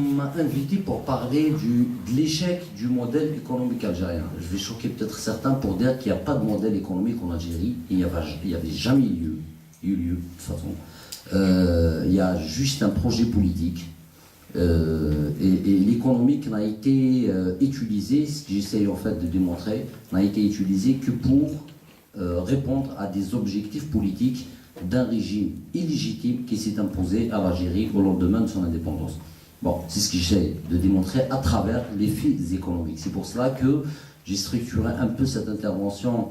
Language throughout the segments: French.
On m'a invité pour parler de l'échec du modèle économique algérien. Je vais choquer peut-être certains pour dire qu'il n'y a pas de modèle économique en Algérie. Il n'y avait jamais eu lieu de toute façon. Il y a juste un projet politique. Et l'économique n'a été utilisé, ce que j'essaye en fait de démontrer, n'a été utilisé que pour répondre à des objectifs politiques d'un régime illégitime qui s'est imposé à l'Algérie au lendemain de son indépendance. Bon, c'est ce que j'essaie de démontrer à travers les fils économiques. C'est pour cela que j'ai structuré un peu cette intervention.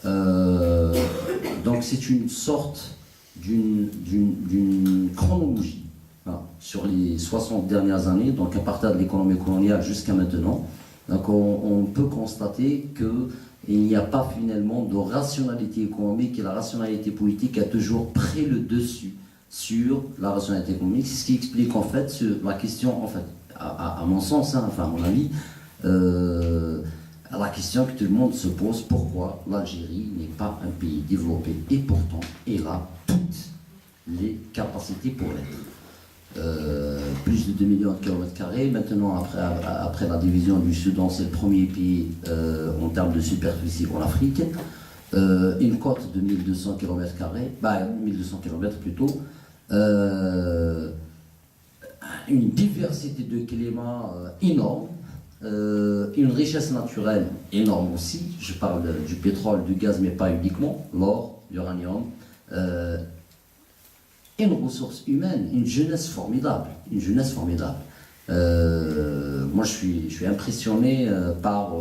Donc c'est une sorte d'une chronologie, voilà, sur les 60 dernières années, donc à partir de l'économie coloniale jusqu'à maintenant. Donc on peut constater qu'il n'y a pas finalement de rationalité économique, et la rationalité politique a toujours pris le dessus sur la rationalité économique. C'est ce qui explique en fait la question, en fait, à mon sens, hein, enfin à mon avis, la question que tout le monde se pose: pourquoi l'Algérie n'est pas un pays développé? Et pourtant, elle a toutes les capacités pour l'être. Plus de 2 millions de kilomètres carrés. Maintenant, après la division du Soudan, c'est le premier pays en termes de superficie en Afrique. Une côte de 1200 km, 1200 km plutôt. Une diversité de climat énorme. Une richesse naturelle énorme aussi. Je parle du pétrole, du gaz, mais pas uniquement. L'or, l'uranium. Une ressource humaine, une jeunesse formidable. Une jeunesse formidable. Moi, je suis impressionné par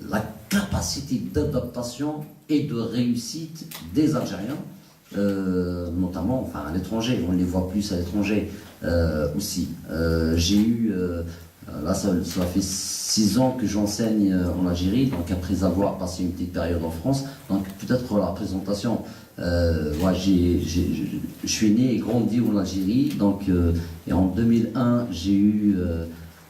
la capacité d'adaptation et de réussite des Algériens, notamment enfin, à l'étranger. On les voit plus à l'étranger aussi. J'ai eu, là ça fait 6 ans que j'enseigne en Algérie, donc après avoir passé une petite période en France. Donc peut-être pour la présentation, moi je suis né et grandi en Algérie, donc, et en 2001 j'ai eu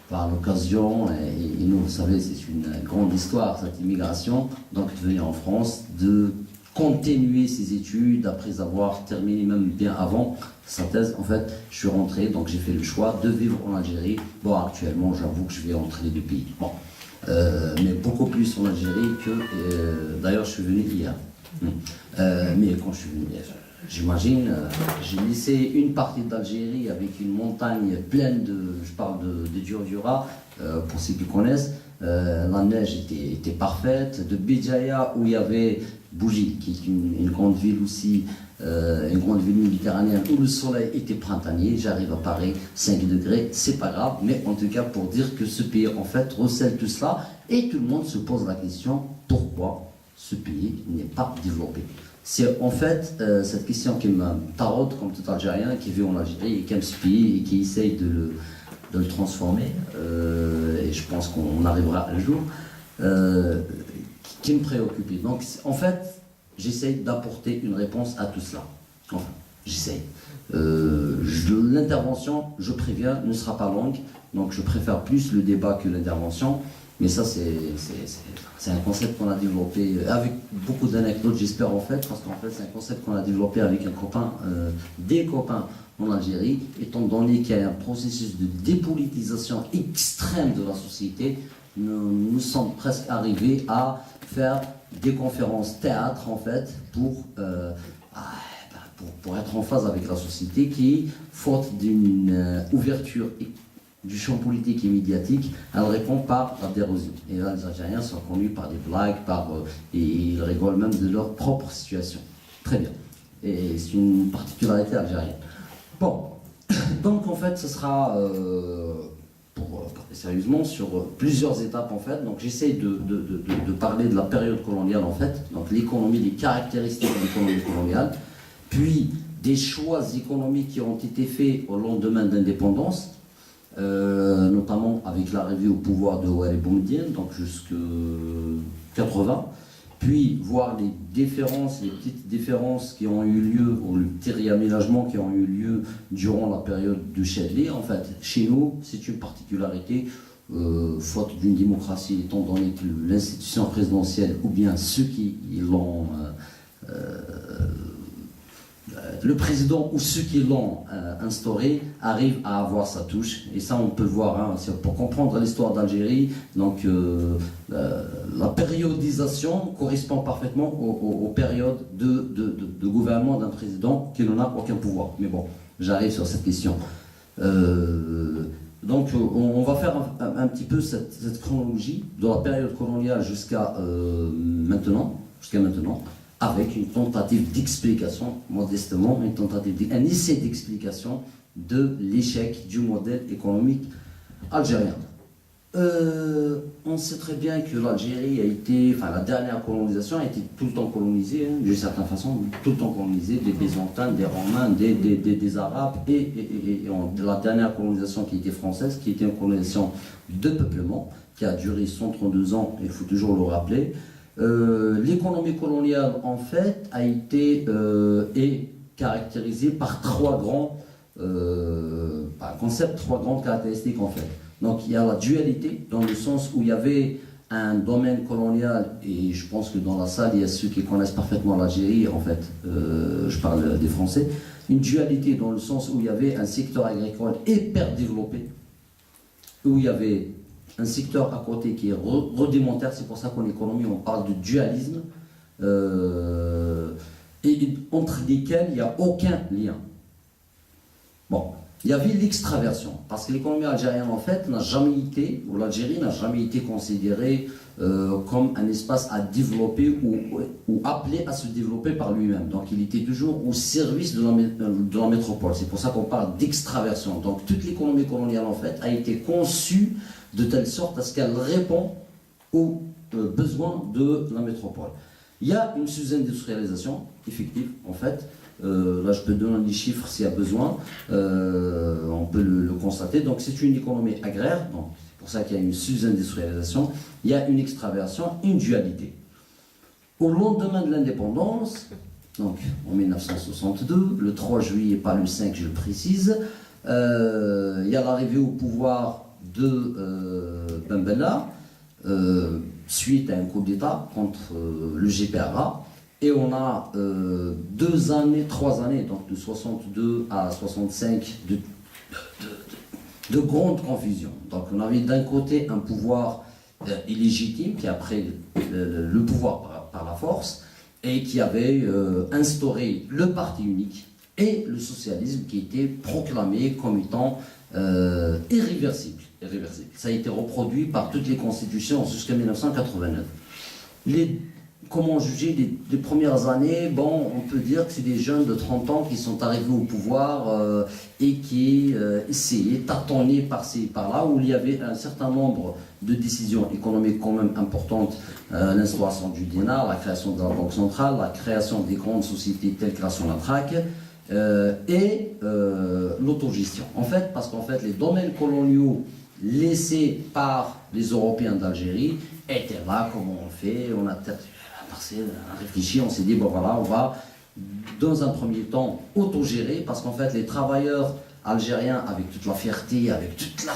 par l'occasion, et nous vous savez c'est une grande histoire cette immigration, donc de venir en France, de continuer ses études après avoir terminé même bien avant sa thèse. En fait, je suis rentré, donc j'ai fait le choix de vivre en Algérie. Bon, actuellement, j'avoue que je vais entre les deux pays. Bon, mais beaucoup plus en Algérie que... D'ailleurs, je suis venu hier. Mais quand je suis venu, j'imagine, j'ai laissé une partie d'Algérie avec une montagne pleine de... Je parle de Djurdjura, pour ceux qui connaissent. La neige était parfaite. De Béjaïa, où il y avait Bougie, qui est une grande ville aussi, une grande ville méditerranéenne, où le soleil était printanier. J'arrive à Paris, 5 degrés, c'est pas grave, mais en tout cas pour dire que ce pays en fait recèle tout cela, et tout le monde se pose la question: pourquoi ce pays n'est pas développé? C'est en fait cette question qui me taraude comme tout Algérien qui vit en Algérie et qui aime ce pays et qui essaye de le transformer, et je pense qu'on arrivera un jour, qui me préoccupait. Donc en fait, j'essaye d'apporter une réponse à tout cela. Enfin, j'essaye. L'intervention, je préviens, ne sera pas longue, donc je préfère plus le débat que l'intervention, mais ça c'est un concept qu'on a développé avec beaucoup d'anecdotes, j'espère en fait, parce qu'en fait c'est un concept qu'on a développé avec un copain, des copains en Algérie, étant donné qu'il y a un processus de dépolitisation extrême de la société. Nous sommes presque arrivés à faire des conférences théâtre en fait pour être en phase avec la société qui, faute d'une ouverture du champ politique et médiatique, elle répond par la dérosion. Et là, les Algériens sont connus par des blagues, et ils rigolent même de leur propre situation. Très bien. Et c'est une particularité algérienne. Bon, donc en fait, ce sera, pour parler sérieusement, sur plusieurs étapes en fait. Donc j'essaie de parler de la période coloniale en fait, donc l'économie, les caractéristiques de l'économie coloniale, puis des choix économiques qui ont été faits au lendemain de l'indépendance, notamment avec l'arrivée au pouvoir de Ouari Boumedienne, donc jusqu'en 80, puis voir les différences, les petites différences qui ont eu lieu, ou le petit réaménagement qui ont eu lieu durant la période de Chadli. En fait, chez nous, c'est une particularité, faute d'une démocratie, étant donné que l'institution présidentielle, ou bien ceux qui l'ont le président ou ceux qui l'ont instauré arrivent à avoir sa touche. Et ça, on peut le voir. Hein, pour comprendre l'histoire d'Algérie, donc la périodisation correspond parfaitement aux périodes de gouvernement d'un président qui n'en a aucun pouvoir. Mais bon, j'arrive sur cette question. Donc on va faire un petit peu cette chronologie de la période coloniale jusqu'à maintenant, avec une tentative d'explication, modestement, un essai d'explication de l'échec du modèle économique algérien. On sait très bien que l'Algérie a été, enfin la dernière colonisation a été tout le temps colonisée, hein, d'une certaine façon, tout le temps colonisée, des Byzantins, des Romains, des Arabes, et la dernière colonisation qui était française, qui était une colonisation de peuplement, qui a duré 132 ans, il faut toujours le rappeler. L'économie coloniale, en fait, a été est caractérisée par trois grands concepts, trois grandes caractéristiques, en fait. Donc il y a la dualité, dans le sens où il y avait un domaine colonial, et je pense que dans la salle, il y a ceux qui connaissent parfaitement l'Algérie, en fait, je parle des Français, une dualité dans le sens où il y avait un secteur agricole hyper développé, où il y avait un secteur à côté qui est rudimentaire, c'est pour ça qu'en économie on parle de dualisme, et entre lesquels il n'y a aucun lien. Bon. Il y avait l'extraversion, parce que l'économie algérienne, en fait, n'a jamais été, ou l'Algérie n'a jamais été considérée comme un espace à développer ou appelé à se développer par lui-même. Donc il était toujours au service de la métropole. C'est pour ça qu'on parle d'extraversion. Donc toute l'économie coloniale, en fait, a été conçue de telle sorte à ce qu'elle répond aux besoins de la métropole. Il y a une sous-industrialisation effective, en fait. Là, je peux donner des chiffres s'il y a besoin, on peut le constater. Donc, c'est une économie agraire, donc c'est pour ça qu'il y a une sous-industrialisation, il y a une extraversion, une dualité. Au lendemain de l'indépendance, donc en 1962, le 3 juillet, pas le 5, je le précise, il y a l'arrivée au pouvoir de Ben Bella, suite à un coup d'État contre le GPRA. Et on a 3 années, donc de 62 à 65, de grande confusion. Donc on avait d'un côté un pouvoir illégitime qui a pris le pouvoir par la force et qui avait instauré le parti unique et le socialisme qui était proclamé comme étant irréversible. Ça a été reproduit par toutes les constitutions jusqu'à 1989. Comment juger les premières années? Bon, on peut dire que c'est des jeunes de 30 ans qui sont arrivés au pouvoir et qui essayaient, tâtonnaient par-ci et par-là, où il y avait un certain nombre de décisions économiques quand même importantes, l'instauration du dinar, la création de la Banque centrale, la création des grandes sociétés telles que la Sonatrach, et l'autogestion. En fait, parce qu'en fait, les domaines coloniaux laissés par les Européens d'Algérie étaient là, comment on fait, on a réfléchi, on s'est dit, bon voilà, on va dans un premier temps autogérer, parce qu'en fait les travailleurs algériens, avec toute la fierté, avec toute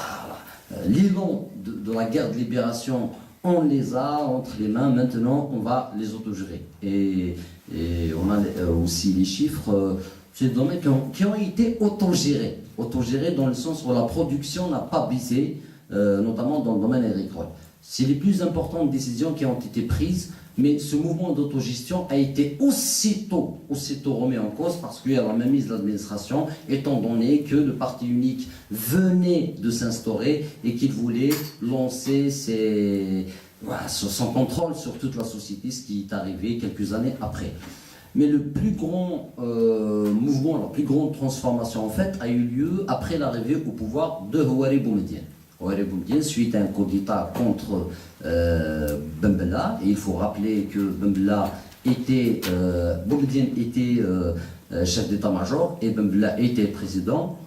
l'élan de la guerre de libération, on les a entre les mains, maintenant on va les autogérer. Et on a aussi les chiffres, c'est des domaines qui ont été autogérés dans le sens où la production n'a pas baissé, notamment dans le domaine agricole. C'est les plus importantes décisions qui ont été prises, mais ce mouvement d'autogestion a été aussitôt remis en cause parce qu'il y a la mainmise de l'administration, étant donné que le parti unique venait de s'instaurer et qu'il voulait lancer son contrôle sur toute la société, ce qui est arrivé quelques années après. Mais le plus grand mouvement, la plus grande transformation en fait, a eu lieu après l'arrivée au pouvoir de Houari Boumediene. Suite à un coup d'État contre Ben Bella, et il faut rappeler que Ben Bella Boumediene était chef d'état-major et Ben Bella était président.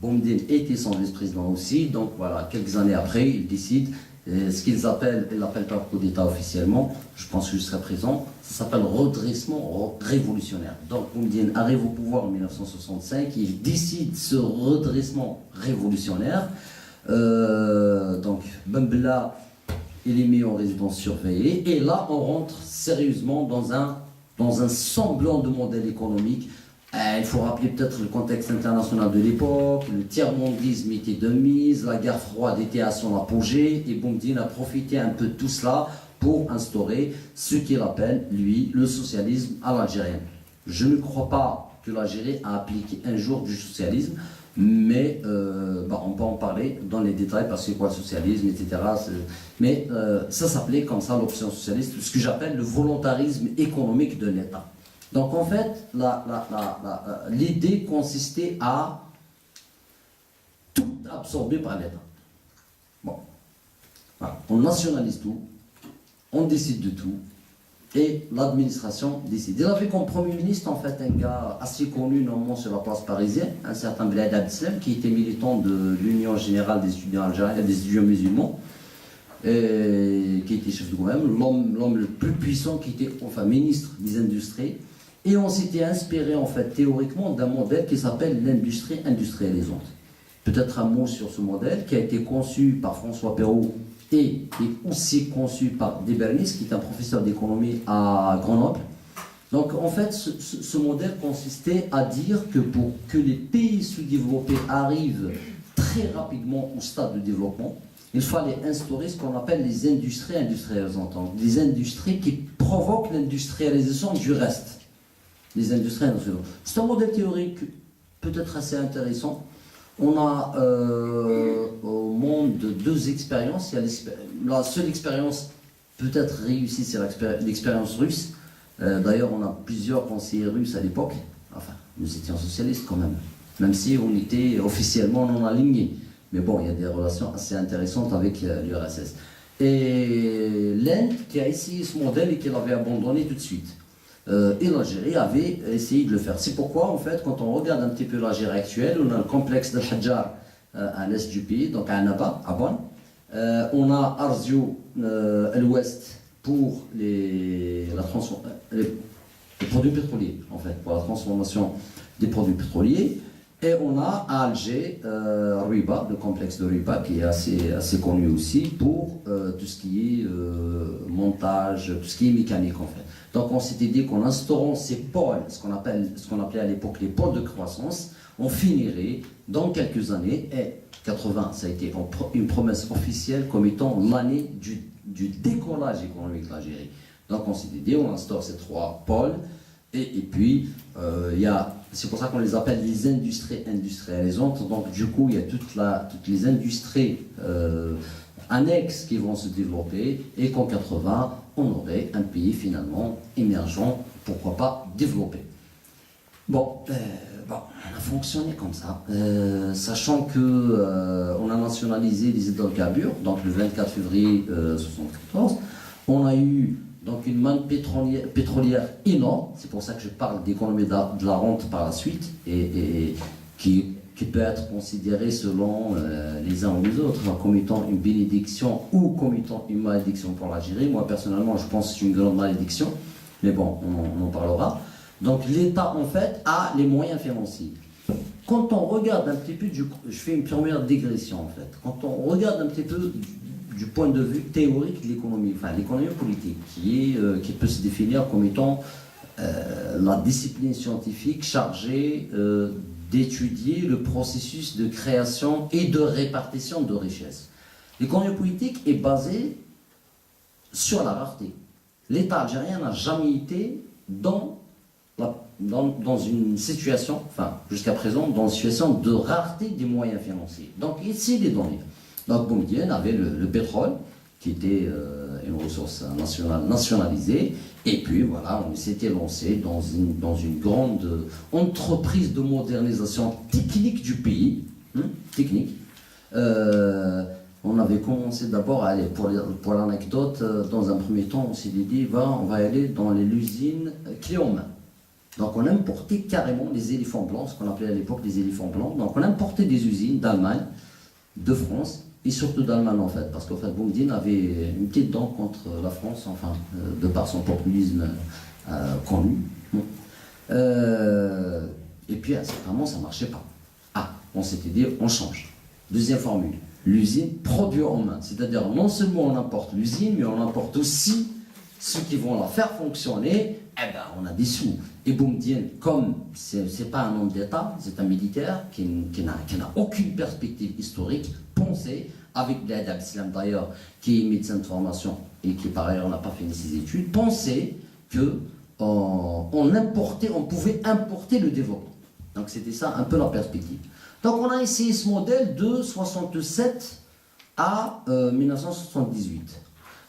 Boumediene était son vice-président aussi, donc voilà, quelques années après, il décide ce qu'ils appellent, ils l'appellent pas coup d'État officiellement, je pense que jusqu'à présent, ça s'appelle redressement révolutionnaire. Donc Boumediene arrive au pouvoir en 1965, il décide ce redressement révolutionnaire. Donc Ben Bella, il est mis en résidence surveillée, et là on rentre sérieusement dans un semblant de modèle économique Il faut rappeler peut-être le contexte international de l'époque, le tiers-mondisme était de mise, la guerre froide était à son apogée, et Boumediene a profité un peu de tout cela pour instaurer ce qu'il appelle, lui, le socialisme à l'algérienne. Je ne crois pas que l'Algérie a appliqué un jour du socialisme, mais on peut en parler dans les détails parce que quoi le socialisme, etc. Mais ça s'appelait comme ça l'option socialiste, ce que j'appelle le volontarisme économique de l'État. Donc en fait, l'idée consistait à tout absorber par l'État. Bon, voilà. On nationalise tout, on décide de tout, et l'administration décide. Il avait comme Premier ministre en fait un gars assez connu normalement sur la place parisienne, un certain Bled Abdeslam, qui était militant de l'Union Générale des étudiants algériens, des étudiants musulmans, et qui était chef de gouvernement, l'homme le plus puissant, qui était enfin ministre des Industries. Et on s'était inspiré en fait théoriquement d'un modèle qui s'appelle l'industrie industrialisante. Peut-être un mot sur ce modèle qui a été conçu par François Perrault et aussi conçu par Debernis, qui est un professeur d'économie à Grenoble. Donc en fait, ce modèle consistait à dire que pour que les pays sous-développés arrivent très rapidement au stade de développement, il fallait instaurer ce qu'on appelle les industries industrialisantes, des industries qui provoquent l'industrialisation du reste. Les industries industrielles. C'est un modèle théorique peut-être assez intéressant. On a au monde deux expériences. La seule expérience peut-être réussie, c'est l'expérience russe. D'ailleurs, on a plusieurs conseillers russes à l'époque. Enfin, nous étions socialistes quand même si on était officiellement non alignés. Mais bon, il y a des relations assez intéressantes avec l'URSS. Et l'Inde qui a essayé ce modèle et qui l'avait abandonné tout de suite. Et l'Algérie avait essayé de le faire. C'est pourquoi, en fait, quand on regarde un petit peu l'Algérie actuelle, on a le complexe de Hadjar à l'est du pays, donc à Annaba, à Bonn. On a Arzio à l'ouest pour les produits pétroliers, en fait, pour la transformation des produits pétroliers. Et on a à Alger, Ruiba, le complexe de Ruiba, qui est assez connu aussi pour tout ce qui est montage, tout ce qui est mécanique, en fait. Donc on s'était dit qu'en instaurant ces pôles, ce qu'on appelait à l'époque les pôles de croissance, on finirait dans quelques années, et 80, ça a été une promesse officielle comme étant l'année du décollage économique de l'Algérie. Donc on s'était dit, on instaure ces trois pôles, et puis c'est pour ça qu'on les appelle les industries industrialisantes. Donc du coup, il y a toutes les industries annexes qui vont se développer, et qu'en 80, on aurait un pays finalement émergent, pourquoi pas développé. Bon, on a fonctionné comme ça, sachant que on a nationalisé les hydrocarbures, donc le 24 février 1974. On a eu donc une manne pétrolière énorme, c'est pour ça que je parle d'économie de la rente par la suite, et qui peut être considérée selon les uns ou les autres comme étant une bénédiction ou comme étant une malédiction pour l'Algérie. Moi personnellement je pense que c'est une grande malédiction, mais bon, on en parlera. Donc l'État en fait a les moyens financiers. Quand on regarde un petit peu, je fais une première dégression en fait, quand on regarde un petit peu du point de vue théorique de l'économie, enfin l'économie politique, qui peut se définir comme étant la discipline scientifique chargée d'étudier le processus de création et de répartition de richesses. L'économie politique est basée sur la rareté. L'État algérien n'a jamais été dans une situation, enfin jusqu'à présent, dans une situation de rareté des moyens financiers. Donc il s'est les donner. Donc Boumediene avait le pétrole, qui était une ressource nationalisée, et puis voilà, on s'était lancé dans une grande entreprise de modernisation technique du pays, technique. On avait commencé d'abord à aller, pour l'anecdote, dans un premier temps, on s'est dit, on va aller dans l'usine Cléomain. Donc on importait carrément les éléphants blancs, ce qu'on appelait à l'époque les éléphants blancs. Donc on importait des usines d'Allemagne, de France, et surtout d'Allemagne en fait, parce qu'en fait Boumediene avait une petite dent contre la France, enfin, de par son populisme connu. Et puis à un certain moment ça ne marchait pas. On s'était dit, on change. Deuxième formule, l'usine produit en main, c'est-à-dire non seulement on importe l'usine, mais on importe aussi ceux qui vont la faire fonctionner eh ben, on a des sous. Et Boumedienne, comme c'est pas un homme d'État, c'est un militaire qui n'a aucune perspective historique, pensait, avec Bled Abdeslam d'ailleurs, qui est médecin de formation et qui par ailleurs n'a pas fini ses études, pensait que on pouvait importer le développement. Donc c'était ça un peu la perspective. Donc on a essayé ce modèle de 67 à 1978.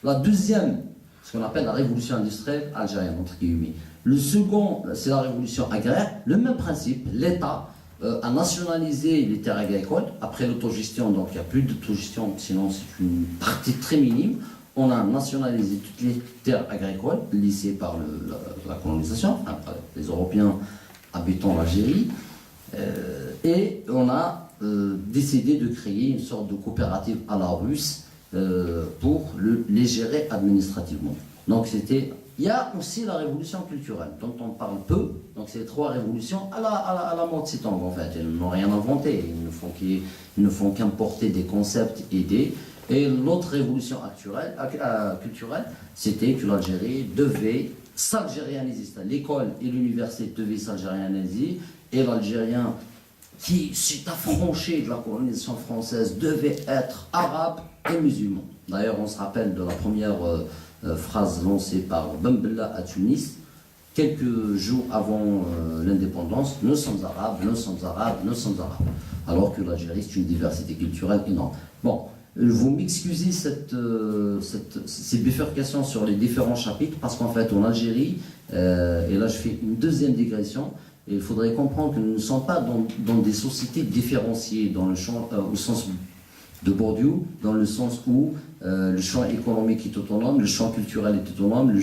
La deuxième, ce qu'on appelle la révolution industrielle algérienne, entre guillemets. Le second, c'est la révolution agraire. Le même principe, l'État a nationalisé les terres agricoles après l'autogestion, donc il n'y a plus d'autogestion, sinon c'est une partie très minime. On a nationalisé toutes les terres agricoles laissées par la colonisation, enfin, les Européens habitant l'Algérie, et on a décidé de créer une sorte de coopérative à la russe pour les gérer administrativement. Donc il y a aussi la révolution culturelle, dont on parle peu. Donc c'est les trois révolutions à la Mao Tse-tung en fait. Elles n'ont rien inventé, ils ne font qu'importer des concepts aidés. Et l'autre révolution culturelle, c'était que l'Algérie devait s'algérianiser. L'école et l'université devaient s'algérianiser, et l'Algérien qui s'est affranchi de la colonisation française devait être arabe et musulman. D'ailleurs, on se rappelle de la première phrase lancée par Ben Bella à Tunis, quelques jours avant l'indépendance: nous sommes arabes, nous sommes arabes, nous sommes arabes. Alors que l'Algérie, c'est une diversité culturelle énorme. Bon, vous m'excusez ces bifurcations sur les différents chapitres, parce qu'en fait, en Algérie, et là je fais une deuxième digression, et il faudrait comprendre que nous ne sommes pas dans des sociétés différenciées dans le champ, au sens de Bourdieu, dans le sens où le champ économique est autonome, le champ culturel est autonome,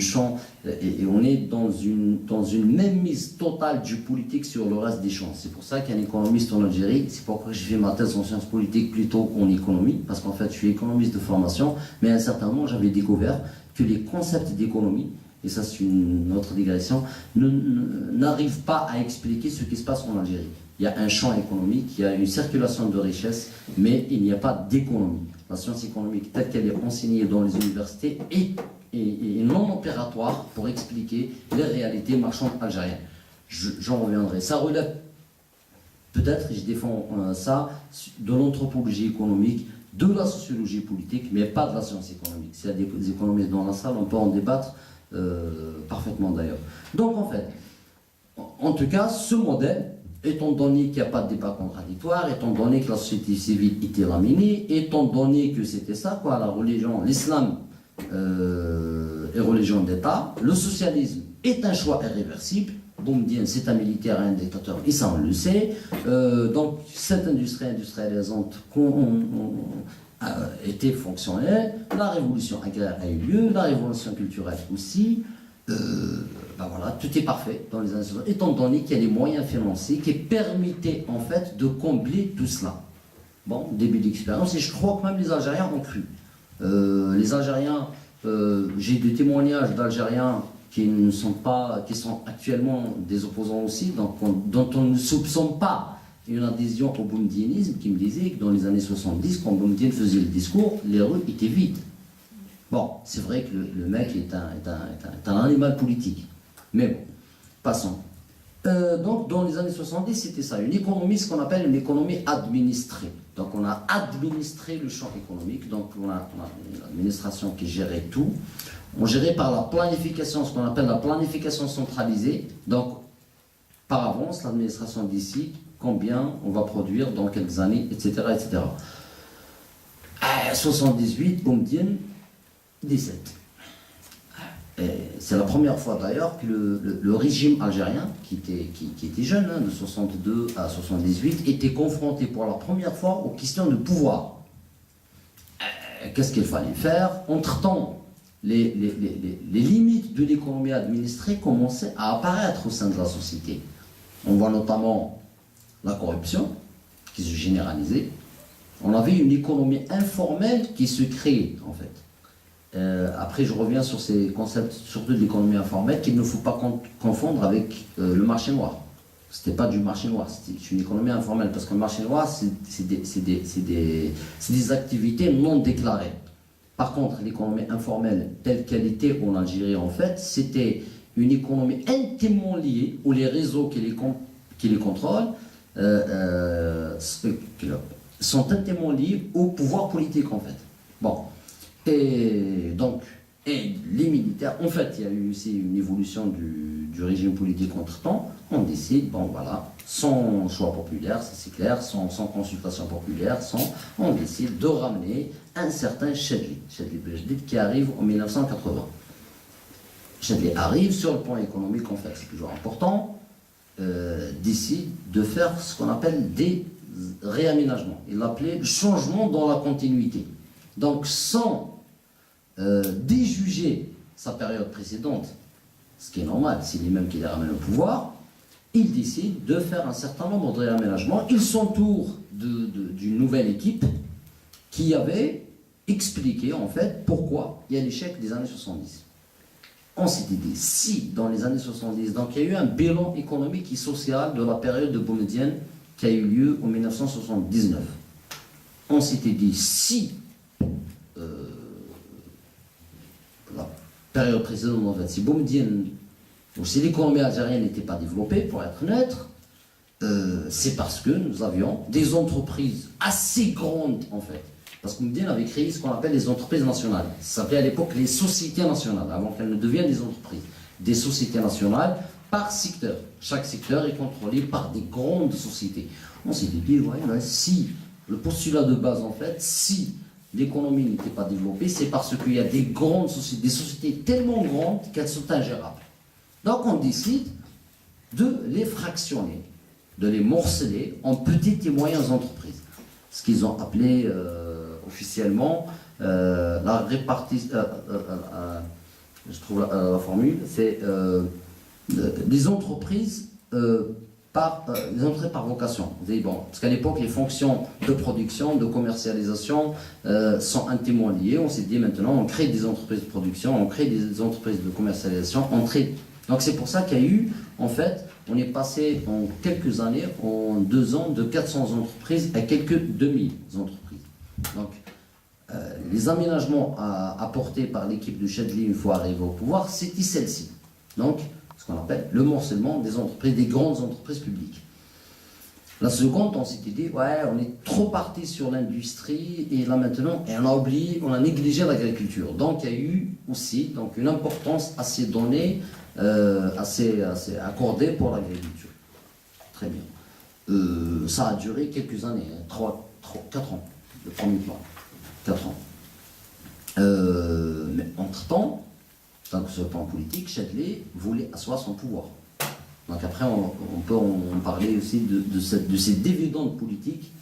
et on est dans une même mise totale du politique sur le reste des champs. C'est pour ça qu'un économiste en Algérie, c'est pourquoi j'ai fait ma thèse en sciences politiques plutôt en économie, parce qu'en fait je suis économiste de formation, mais à un certain moment j'avais découvert que les concepts d'économie, et ça c'est une autre digression, n'arrivent pas à expliquer ce qui se passe en Algérie. Il y a un champ économique, il y a une circulation de richesses, mais il n'y a pas d'économie. La science économique telle qu'elle est enseignée dans les universités est non opératoire pour expliquer les réalités marchandes algériennes. J'en reviendrai. Ça relève peut-être, et je défends ça, de l'anthropologie économique, de la sociologie politique, mais pas de la science économique. S'il y a des économistes dans la salle, on peut en débattre parfaitement d'ailleurs. Donc en fait, en tout cas, ce modèle, étant donné qu'il n'y a pas de débat contradictoire, étant donné que la société civile était laminée, étant donné que c'était ça, quoi, la religion, l'islam est religion d'État, le socialisme est un choix irréversible. Boumedienne, c'est un militaire et un dictateur, et ça on le sait. Donc cette industrie industrialisante était fonctionnelle, la révolution agraire a eu lieu, la révolution culturelle aussi. Ben voilà, tout est parfait dans les années 60, étant donné qu'il y a des moyens financiers qui permettaient en fait de combler tout cela. Bon, début d'expérience, et je crois que même les Algériens ont cru. Les Algériens, j'ai des témoignages d'Algériens qui sont actuellement des opposants aussi, donc dont on ne soupçonne pas une adhésion au boumedienisme, qui me disait que dans les années 70, quand Boumedienne faisait le discours, les rues étaient vides. Bon, c'est vrai que le mec est un animal politique. Mais bon, passons. Donc, dans les années 70, c'était ça, une économie, ce qu'on appelle une économie administrée. Donc, on a administré le champ économique, donc on a une administration qui gérait tout. On gérait par la planification, ce qu'on appelle la planification centralisée. Donc, par avance, l'administration décide combien on va produire dans quelques années, etc. etc. 78, Boumedienne, 17. C'est la première fois d'ailleurs que le régime algérien, qui était jeune, hein, de 62 à 78, était confronté pour la première fois aux questions de pouvoir. Qu'est-ce qu'il fallait faire? Entre-temps, les limites de l'économie administrée commençaient à apparaître au sein de la société. On voit notamment la corruption qui se généralisait. On avait une économie informelle qui se créait en fait. Après, je reviens sur ces concepts, surtout de l'économie informelle, qu'il ne faut pas confondre avec le marché noir. C'était pas du marché noir, c'est une économie informelle, parce que le marché noir, c'est des activités non déclarées. Par contre, l'économie informelle, telle qu'elle était en Algérie, en fait, c'était une économie intimement liée, où les réseaux qui les contrôlent sont intimement liés au pouvoir politique, en fait. Bon. Et donc, et les militaires, en fait, il y a eu aussi une évolution du régime politique entre-temps. On décide, bon voilà, sans choix populaire, ça c'est clair, sans consultation populaire, on décide de ramener un certain Chadli Bejdid qui arrive en 1980. Chadli arrive sur le plan économique, en fait, c'est toujours important, décide de faire ce qu'on appelle des réaménagements. Il l'appelait le changement dans la continuité. Donc, sans déjuger sa période précédente, ce qui est normal, c'est lui-même qui les ramène au pouvoir, il décide de faire un certain nombre de réaménagements. Il s'entoure d'une nouvelle équipe qui avait expliqué en fait pourquoi il y a l'échec des années 70. On s'était dit, si dans les années 70, donc il y a eu un bilan économique et social de la période de Boumedienne qui a eu lieu en 1979. On s'était dit, si la période précédente, en fait, si Boumedienne, ou si l'économie algérienne n'était pas développée, pour être neutre, c'est parce que nous avions des entreprises assez grandes, en fait. Parce que Boumedienne avait créé ce qu'on appelle les entreprises nationales. Ça s'appelait à l'époque les sociétés nationales, avant qu'elles ne deviennent des entreprises. Des sociétés nationales par secteur. Chaque secteur est contrôlé par des grandes sociétés. On s'est dit, ouais, si, le postulat de base, en fait, si l'économie n'était pas développée, c'est parce qu'il y a des grandes sociétés, des sociétés tellement grandes qu'elles sont ingérables. Donc on décide de les fractionner, de les morceler en petites et moyennes entreprises. Ce qu'ils ont appelé officiellement la répartition, je trouve la formule, c'est des entreprises par vocation. Vous savez, bon, parce qu'à l'époque, les fonctions de production, de commercialisation sont intimement liées. On s'est dit maintenant, on crée des entreprises de production, on crée des entreprises de commercialisation, on crée. Donc c'est pour ça qu'il y a eu, en fait, on est passé en quelques années, en 2 ans, de 400 entreprises à quelques 2000 entreprises. Donc les aménagements apportés par l'équipe de Chadli une fois arrivé au pouvoir, c'était celle-ci. Donc, ce qu'on appelle le morcellement des entreprises, des grandes entreprises publiques. La seconde, on s'était dit, ouais, on est trop parti sur l'industrie et là maintenant, et on a négligé l'agriculture. Donc, il y a eu aussi donc, une importance assez donnée, assez accordée pour l'agriculture. Très bien. Ça a duré quelques années, 4 ans, le premier plan. 4 ans. Mais entre-temps, donc sur le plan politique, Chadli voulait asseoir son pouvoir. Donc après, on peut en parler aussi de ces dividendes politiques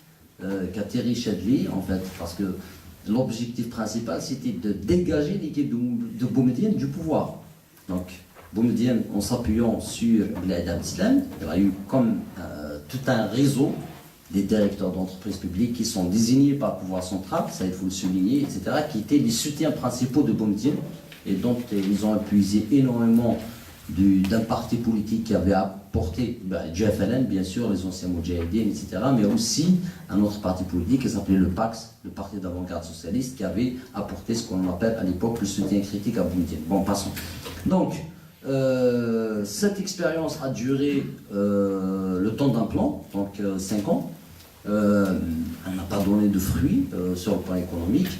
qu'a Chadli, en fait, parce que l'objectif principal, c'était de dégager l'équipe de Boumedienne du pouvoir. Donc, Boumedienne, en s'appuyant sur Bled Abdeslam, il a eu comme tout un réseau des directeurs d'entreprises publiques qui sont désignés par le pouvoir central, ça il faut le souligner, etc., qui étaient les soutiens principaux de Boumedienne, et donc ils ont épuisé énormément d'un parti politique qui avait apporté du FLN, bien sûr, les anciens Moudjahidines, etc., mais aussi un autre parti politique qui s'appelait le PAX, le Parti d'avant-garde socialiste, qui avait apporté ce qu'on appelle à l'époque le soutien critique à Boumedienne. Bon, passons. Donc, cette expérience a duré le temps d'un plan, donc 5 ans. Elle n'a pas donné de fruits sur le plan économique.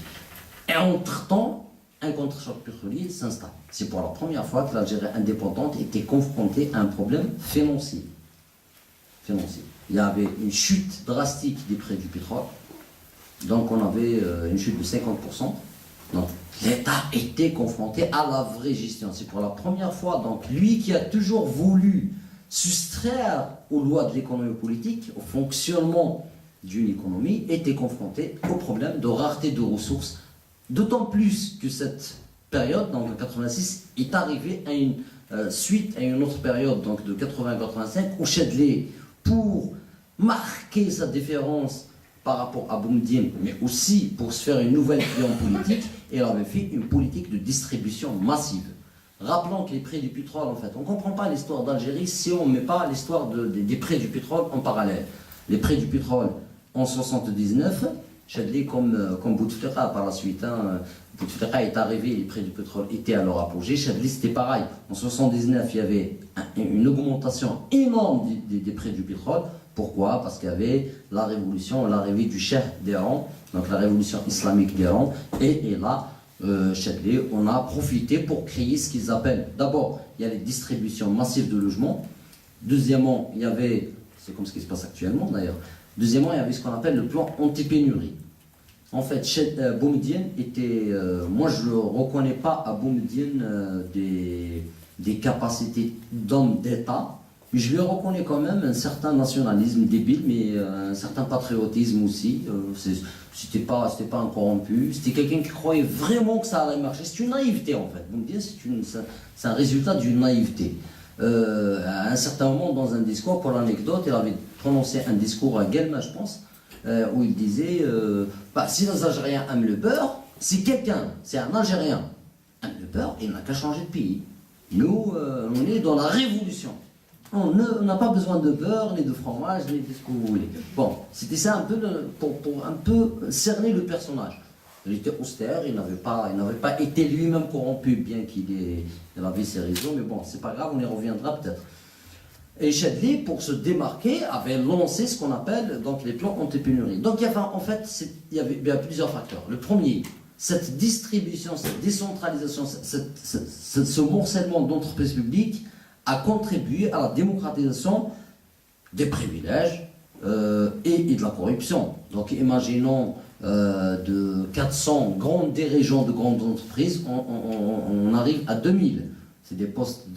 Et entre-temps, un contre-choc pétrolier s'installe. C'est pour la première fois que l'Algérie indépendante était confrontée à un problème financier. Il y avait une chute drastique des prix du pétrole. Donc on avait une chute de 50%. Donc l'État était confronté à la vraie gestion. C'est pour la première fois, donc lui qui a toujours voulu soustraire aux lois de l'économie politique, au fonctionnement d'une économie, était confronté au problème de rareté de ressources. D'autant plus que cette période, donc en 86, est arrivée à une suite à une autre période, donc de 80-85, où Chadli, pour marquer sa différence par rapport à Boumedienne, mais aussi pour se faire une nouvelle client politique, elle avait fait une politique de distribution massive. Rappelons que les prix du pétrole, en fait, on ne comprend pas l'histoire d'Algérie si on ne met pas l'histoire des prix du pétrole en parallèle. Les prix du pétrole en 79 Chadli comme Bouteflika par la suite. Hein. Bouteflika est arrivé, les prix du pétrole étaient à leur apogée. Chadli c'était pareil. En 79, il y avait une augmentation énorme des prix du pétrole. Pourquoi? Parce qu'il y avait la révolution, l'arrivée du cheikh d'Iran, donc la révolution islamique d'Iran. Et là, Chadli, on a profité pour créer ce qu'ils appellent. D'abord, il y a les distributions massives de logements. Deuxièmement, il y avait, c'est comme ce qui se passe actuellement d'ailleurs. Deuxièmement, il y avait ce qu'on appelle le plan anti-pénurie. En fait, Boumediene était. Moi, je ne reconnais pas à Boumediene des capacités d'homme d'État, mais je lui reconnais quand même un certain nationalisme débile, mais un certain patriotisme aussi. C'était pas un corrompu, c'était quelqu'un qui croyait vraiment que ça allait marcher. C'est une naïveté en fait. Boumediene, c'est un résultat d'une naïveté. À un certain moment, dans un discours, pour l'anecdote, il avait prononcé un discours à Guelma, je pense, où il disait si les Algériens aiment le beurre, si quelqu'un, c'est un Algérien, aime le beurre, il n'a qu'à changer de pays. Nous, on est dans la révolution. On n'a pas besoin de beurre, ni de fromage, ni de ce que vous voulez. Bon, c'était ça un peu pour un peu cerner le personnage. Il était austère, il n'avait pas été lui-même corrompu, bien qu'il avait ses raisons, mais bon, c'est pas grave, on y reviendra peut-être. Et Chadli, pour se démarquer, avait lancé ce qu'on appelle donc les plans anti-pénurie. Donc il y avait plusieurs facteurs. Le premier, cette distribution, cette décentralisation, ce morcellement d'entreprises publiques a contribué à la démocratisation des privilèges et de la corruption. Donc imaginons de 400 grandes dirigeants de grandes entreprises, on arrive à 2000. C'est des postes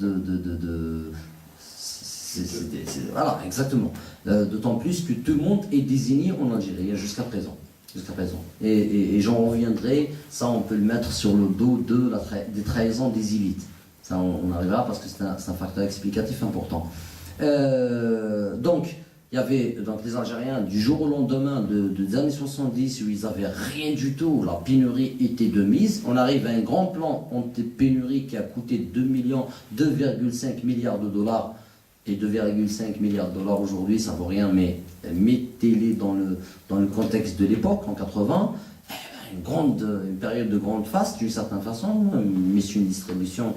voilà, exactement. D'autant plus que tout le monde est désigné en Algérie jusqu'à présent. Et j'en reviendrai, ça on peut le mettre sur le dos des trahisons des élites. Ça on arrivera parce que c'est un facteur explicatif important. Donc, il y avait les Algériens, du jour au lendemain des années 70, où ils n'avaient rien du tout, la pénurie était de mise. On arrive à un grand plan anti-pénurie qui a coûté 2,5 milliards de dollars. Et 2,5 milliards de dollars aujourd'hui, ça ne vaut rien, mais mettez-les dans le contexte de l'époque, en 80, une période de grande faste, d'une certaine façon, mais c'est une distribution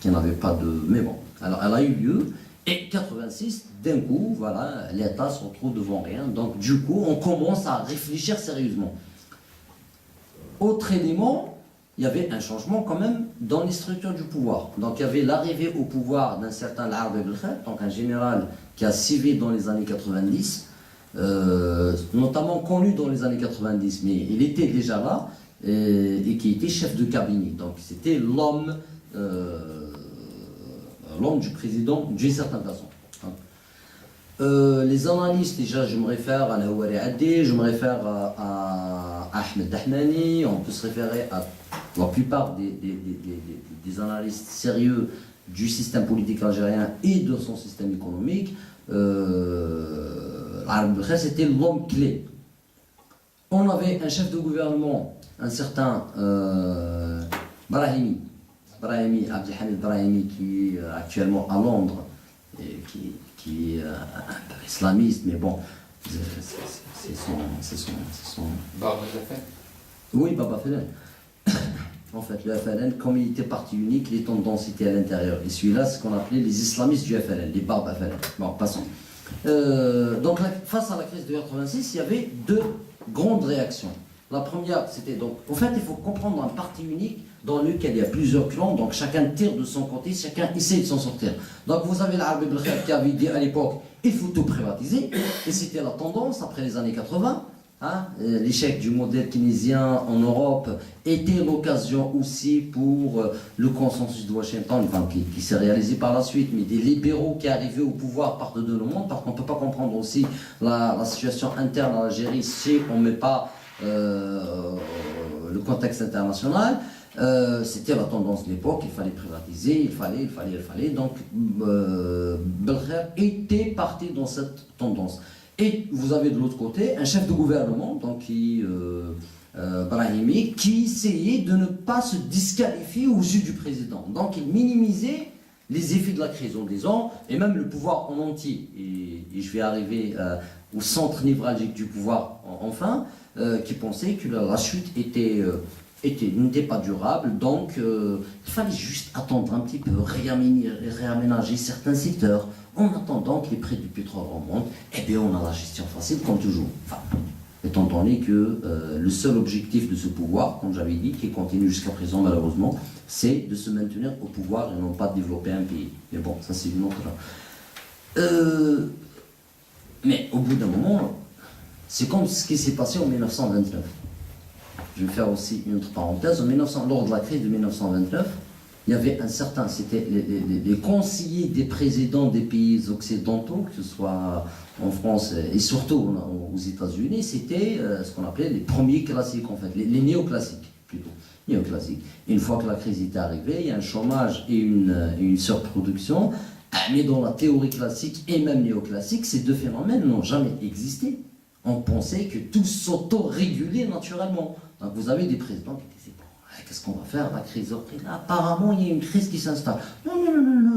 qui n'avait pas de... Mais bon, alors elle a eu lieu. Et 86, d'un coup, voilà, l'État se retrouve devant rien. Donc, du coup, on commence à réfléchir sérieusement. Autre élément, il y avait un changement quand même dans les structures du pouvoir. Donc, il y avait l'arrivée au pouvoir d'un certain L'Arbi Belkheir, donc un général qui a sévi dans les années 90, notamment connu dans les années 90, mais il était déjà là, et qui était chef de cabinet. Donc, c'était l'homme du président d'une certaine façon. Les analystes, déjà, je me réfère à Nawari Addi, je me réfère à Ahmed Dahmani, on peut se référer à la plupart des analystes sérieux du système politique algérien et de son système économique. C'était l'homme clé. On avait un chef de gouvernement, un certain Brahimi, Abdelhamid Brahimi, qui est actuellement à Londres, et qui est un peu islamiste, mais bon, c'est son... Baba Fellene. Oui, Baba Fellene. En fait, le FLN, comme il était parti unique, les tendances étaient à l'intérieur. Et celui-là, c'est ce qu'on appelait les islamistes du FLN, les Baba Fellene. Bon, passons. Donc, face à la crise de 86, il y avait deux grandes réactions. La première, c'était donc... En fait, il faut comprendre un parti unique dans lequel il y a plusieurs clans, donc chacun tire de son côté, chacun essaie de s'en sortir. Donc vous avez l'Arbi Belkheir qui avait dit à l'époque, il faut tout privatiser, et c'était la tendance après les années 80. Hein, l'échec du modèle keynésien en Europe était l'occasion aussi pour le consensus de Washington, enfin, qui s'est réalisé par la suite, mais des libéraux qui arrivaient au pouvoir partout de le monde, parce qu'on ne peut pas comprendre aussi la situation interne à l'Algérie si on ne met pas le contexte international. C'était la tendance de l'époque, il fallait privatiser, il fallait. Donc, Belkheir était parti dans cette tendance. Et vous avez de l'autre côté un chef de gouvernement, donc Brahimi, qui essayait de ne pas se disqualifier aux yeux du président. Donc, il minimisait les effets de la crise en disant, et même le pouvoir en entier, et je vais arriver au centre névralgique du pouvoir enfin, qui pensaient que la chute n'était pas durable, donc il fallait juste attendre un petit peu, réaménager certains secteurs. En attendant que les prix du pétrole remontent, eh bien on a la gestion facile comme toujours. Enfin, étant donné que le seul objectif de ce pouvoir, comme j'avais dit, qui continue jusqu'à présent malheureusement, c'est de se maintenir au pouvoir et non pas de développer un pays. Mais bon, ça c'est une autre... mais au bout d'un moment, c'est comme ce qui s'est passé en 1929. Je vais faire aussi une autre parenthèse. Lors de la crise de 1929, il y avait c'était les conseillers des présidents des pays occidentaux, que ce soit en France et surtout aux États-Unis, c'était ce qu'on appelait les premiers classiques, en fait, les néoclassiques plutôt. Néoclassiques. Une fois que la crise était arrivée, il y a un chômage et une surproduction, mais dans la théorie classique et même néoclassique, ces deux phénomènes n'ont jamais existé. On pensait que tout s'auto-régulait naturellement. Donc vous avez des présidents qui disaient, qu'est-ce qu'on va faire, la crise là, apparemment il y a une crise qui s'installe. Non,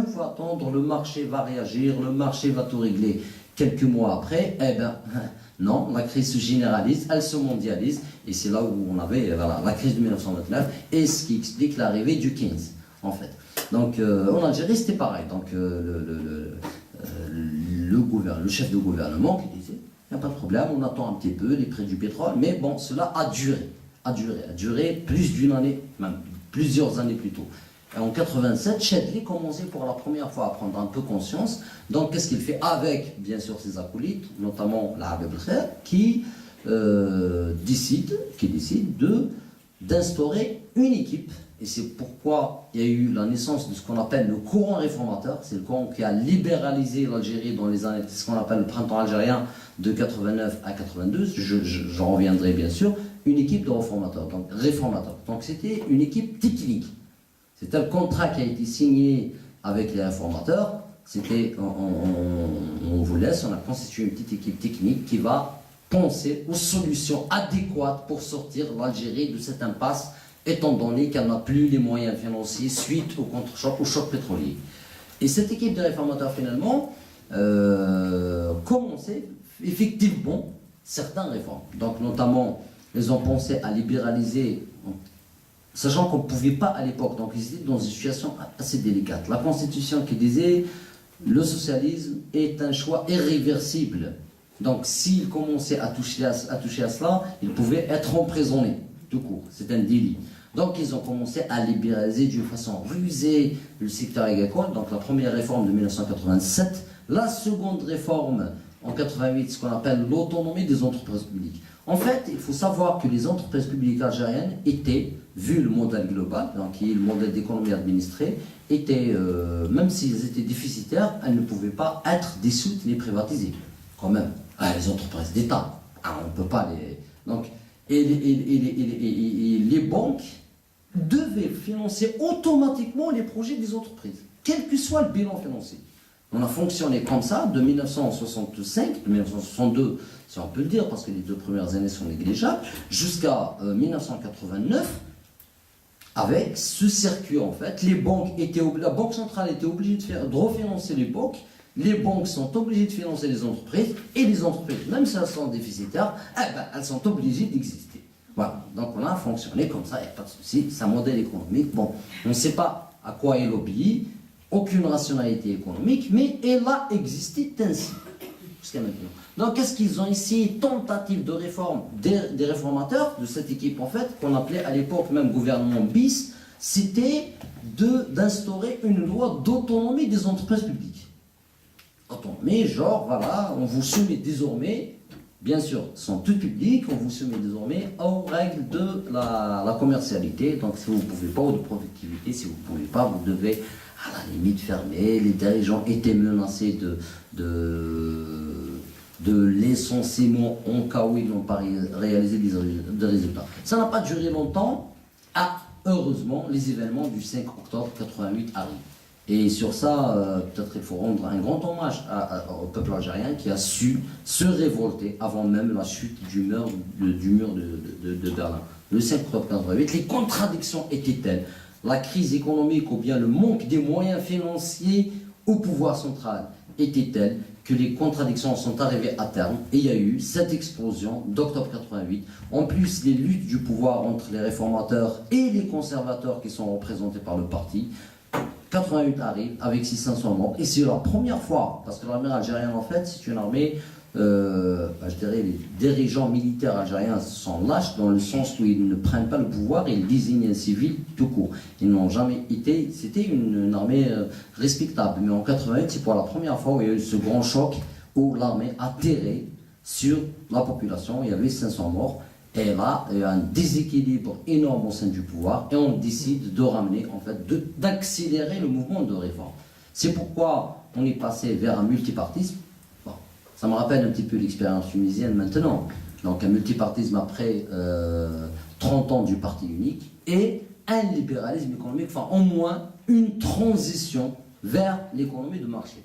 il faut attendre, le marché va réagir, le marché va tout régler. Quelques mois après, eh bien, non, la crise se généralise, elle se mondialise, et c'est là où on avait la crise de 1929, et ce qui explique l'arrivée du Keynes, en fait. Donc en Algérie, c'était pareil. Donc le chef de gouvernement qui disait, il n'y a pas de problème, on attend un petit peu les prix du pétrole, mais bon, cela a duré plus d'une année, même plusieurs années plus tôt. Et en 87, Chadli commençait pour la première fois à prendre un peu conscience. Donc qu'est-ce qu'il fait avec, bien sûr, ses acolytes, notamment l'Arabie Belkhair, qui décide d'instaurer une équipe. Et c'est pourquoi il y a eu la naissance de ce qu'on appelle le courant réformateur. C'est le courant qui a libéralisé l'Algérie dans les années, c'est ce qu'on appelle le printemps algérien de 89 à 92. J'en reviendrai bien sûr. Une équipe de réformateurs. Donc c'était une équipe technique. C'était le contrat qui a été signé avec les réformateurs. C'était, on vous laisse, on a constitué une petite équipe technique qui va penser aux solutions adéquates pour sortir l'Algérie de cette impasse, étant donné qu'elle n'a plus les moyens financiers suite au contre-choc, au choc pétrolier. Et cette équipe de réformateurs, finalement, commençait effectivement certaines réformes. Donc, notamment, ils ont pensé à libéraliser, sachant qu'on ne pouvait pas à l'époque, donc ils étaient dans une situation assez délicate. La Constitution qui disait le socialisme est un choix irréversible. Donc, s'ils commençaient à toucher à cela, ils pouvaient être emprisonnés, tout court. C'est un délit. Donc, ils ont commencé à libéraliser d'une façon rusée le secteur agricole. Donc, la première réforme de 1987, la seconde réforme en 88, ce qu'on appelle l'autonomie des entreprises publiques. En fait, il faut savoir que les entreprises publiques algériennes étaient, vu le modèle global, donc qui est le modèle d'économie administrée, étaient, même s'ils étaient déficitaires, elles ne pouvaient pas être dissoutes ni privatisées. Quand même, les entreprises d'État, on ne peut pas les... Donc, et les banques devaient financer automatiquement les projets des entreprises, quel que soit le bilan financier. On a fonctionné comme ça de 1965, de 1962, si on peut le dire, parce que les 2 premières années sont négligeables, jusqu'à 1989, avec ce circuit en fait. La Banque centrale était obligée de refinancer les banques sont obligées de financer les entreprises, et les entreprises, même si elles sont déficitaires, elles sont obligées d'exister. Voilà, donc on a fonctionné comme ça, il n'y a pas de souci, c'est un modèle économique. Bon, on ne sait pas à quoi il obéit, aucune rationalité économique, mais elle a existé ainsi, jusqu'à maintenant. Donc qu'est-ce qu'ils ont essayé, tentative de réforme des réformateurs, de cette équipe en fait, qu'on appelait à l'époque même gouvernement bis, c'était d'instaurer une loi d'autonomie des entreprises publiques. Autonomie, genre, voilà, on vous soumet désormais, bien sûr, sont toutes publiques, on vous soumet désormais aux règles de la commercialité. Donc si vous ne pouvez pas, ou de productivité, si vous ne pouvez pas, vous devez à la limite fermer. Les dirigeants étaient menacés de licenciement en cas où ils n'ont pas réalisé des résultats. Ça n'a pas duré longtemps. Heureusement, les événements du 5 octobre 88 arrivent. Et sur ça, peut-être il faut rendre un grand hommage au peuple algérien qui a su se révolter avant même la chute du mur de Berlin. Le 5 octobre 88, les contradictions étaient telles. La crise économique ou bien le manque des moyens financiers au pouvoir central était tel que les contradictions sont arrivées à terme et il y a eu cette explosion d'octobre 88. En plus, les luttes du pouvoir entre les réformateurs et les conservateurs qui sont représentés par le parti. 88 arrive avec 600 morts et c'est la première fois, parce que l'armée algérienne en fait c'est une armée, je dirais les dirigeants militaires algériens sont lâches dans le sens où ils ne prennent pas le pouvoir et ils désignent un civil tout court. Ils n'ont jamais été, c'était une armée respectable, mais en 88 c'est pour la première fois où il y a eu ce grand choc où l'armée a terré sur la population, il y avait 500 morts. Et là, il y a un déséquilibre énorme au sein du pouvoir et on décide de ramener, en fait, d'accélérer le mouvement de réforme. C'est pourquoi on est passé vers un multipartisme. Bon, ça me rappelle un petit peu l'expérience tunisienne maintenant. Donc un multipartisme après 30 ans du parti unique et un libéralisme économique, enfin au moins une transition vers l'économie de marché.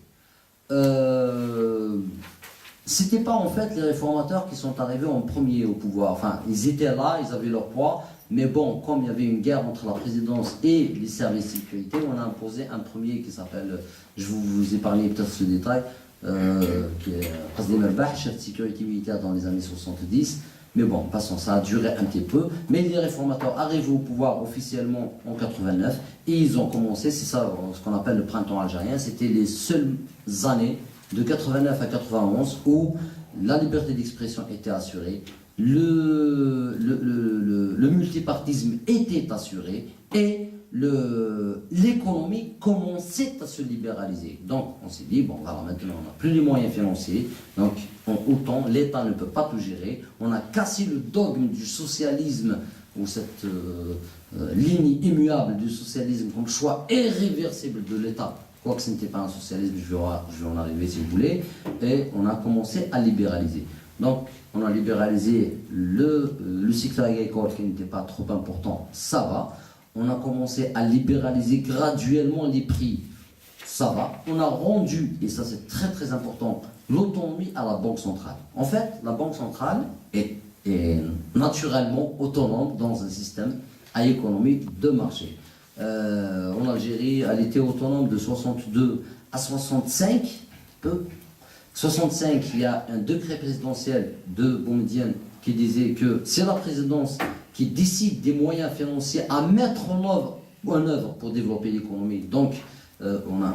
C'était pas en fait les réformateurs qui sont arrivés en premier au pouvoir. Enfin, ils étaient là, ils avaient leur poids, mais bon, comme il y avait une guerre entre la présidence et les services de sécurité, on a imposé un premier qui s'appelle, je vous ai parlé peut-être ce détail, qui est Qasem Melbah, chef de sécurité militaire dans les années 70. Mais bon, passons, ça a duré un petit peu. Mais les réformateurs arrivent au pouvoir officiellement en 89 et ils ont commencé, c'est ça ce qu'on appelle le printemps algérien, c'était les seules années de 89 à 91 où la liberté d'expression était assurée, le multipartisme était assuré et l'économie commençait à se libéraliser. Donc on s'est dit, bon voilà, maintenant on n'a plus les moyens financiers, donc autant l'État ne peut pas tout gérer, on a cassé le dogme du socialisme ou cette ligne immuable du socialisme comme choix irréversible de l'État. Quoique ce n'était pas un socialisme, je vais en arriver si vous voulez, et on a commencé à libéraliser. Donc, on a libéralisé le secteur agricole qui n'était pas trop important, ça va. On a commencé à libéraliser graduellement les prix, ça va. On a rendu, et ça c'est très très important, l'autonomie à la Banque centrale. En fait, la Banque centrale est naturellement autonome dans un système à économie de marché. En Algérie, elle était autonome de 62 à 65, peu. 65, il y a un décret présidentiel de Boumedienne qui disait que c'est la présidence qui décide des moyens financiers à mettre en œuvre pour développer l'économie. Donc, on a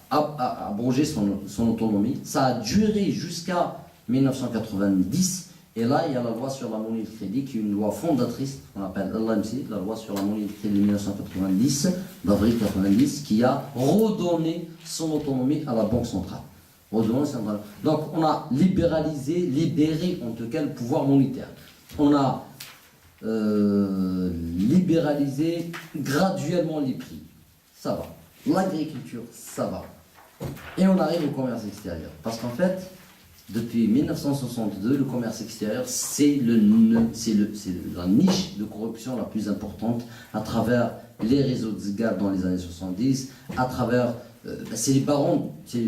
abrogé son autonomie. Ça a duré jusqu'à 1990. Et là, il y a la loi sur la monnaie de crédit, qui est une loi fondatrice, qu'on appelle l'AMC, la loi sur la monnaie de crédit de 1990, d'avril 1990, qui a redonné son autonomie à la Banque centrale. Donc, on a libéré en tout cas le pouvoir monétaire. On a libéralisé graduellement les prix. Ça va. L'agriculture, ça va. Et on arrive au commerce extérieur. Parce qu'en fait, depuis 1962, le commerce extérieur, c'est la niche de corruption la plus importante à travers les réseaux de Zgar dans les années 70, à travers, c'est les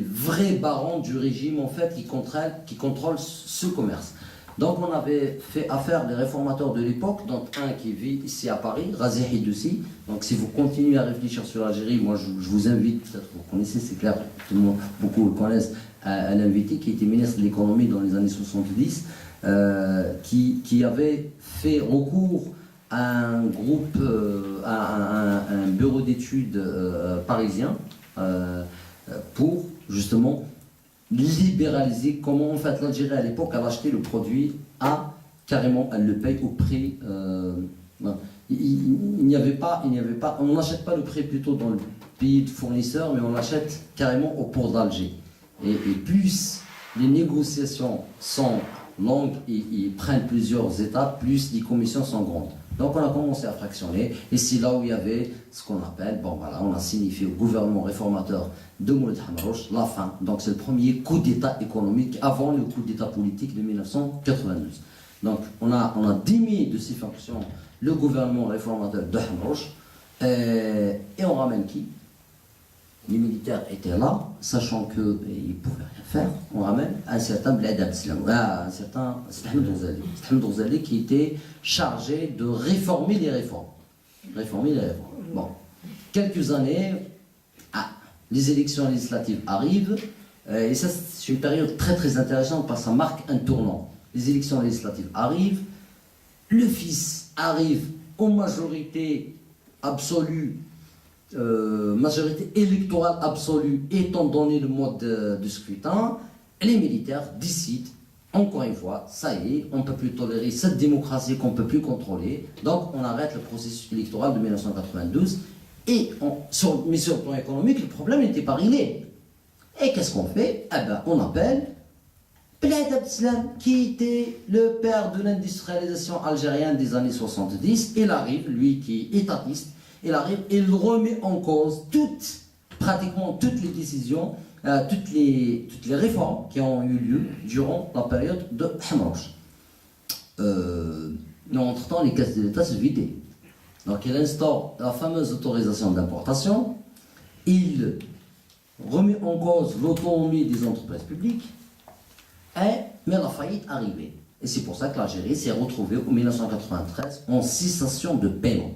vrais barons du régime en fait qui contrôlent ce commerce. Donc on avait fait affaire les réformateurs de l'époque, donc un qui vit ici à Paris, Razi Hidoussi. Donc si vous continuez à réfléchir sur l'Algérie, moi je vous invite, peut-être vous connaissez, c'est clair, tout le monde, beaucoup le connaissent, à l'invité qui était ministre de l'économie dans les années 70, qui avait fait recours à un groupe, à un bureau d'études parisien pour justement libéraliser comment en fait l'Algérie à l'époque elle achetait le produit carrément elle le paye au prix. Il n'y avait pas, on n'achète pas le prix plutôt dans le pays de fournisseur, mais on l'achète carrément au port d'Alger. Et plus les négociations sont longues et prennent plusieurs étapes, plus les commissions sont grandes. Donc on a commencé à fractionner, et c'est là où il y avait ce qu'on appelle, bon voilà, on a signifié au gouvernement réformateur de Mouled Hamrouche la fin. Donc c'est le premier coup d'État économique avant le coup d'État politique de 1992. Donc on a démis de ses fonctions le gouvernement réformateur de Hamrouche, et on ramène qui? Les militaires étaient là, sachant qu'ils ne pouvaient rien faire. On ramène un certain Bled Abdeslam, un certain Ahmed Ghazali qui était chargé de réformer les réformes. Bon, quelques années, les élections législatives arrivent, Et ça, c'est une période très très intéressante parce que ça marque un tournant. Les élections législatives arrivent, le fils arrive aux majorités absolues, majorité électorale absolue étant donné le mode de scrutin, les militaires décident, encore une fois, ça y est, on ne peut plus tolérer cette démocratie qu'on ne peut plus contrôler, donc on arrête le processus électoral de 1992, mais sur le plan économique, le problème n'était pas réglé. Et qu'est-ce qu'on fait? Eh ben, on appelle Bled Abdeslam, qui était le père de l'industrialisation algérienne des années 70. Il arrive, lui qui est étatiste, il arrive, il remet en cause pratiquement toutes les décisions, toutes les réformes qui ont eu lieu durant la période de Hamrouch. Mais entre-temps, les caisses de l'État se vidaient. Donc il instaure la fameuse autorisation d'importation, il remet en cause l'autonomie des entreprises publiques, mais la faillite arrivait. Et c'est pour ça que l'Algérie s'est retrouvée en 1993 en cessation de paiement.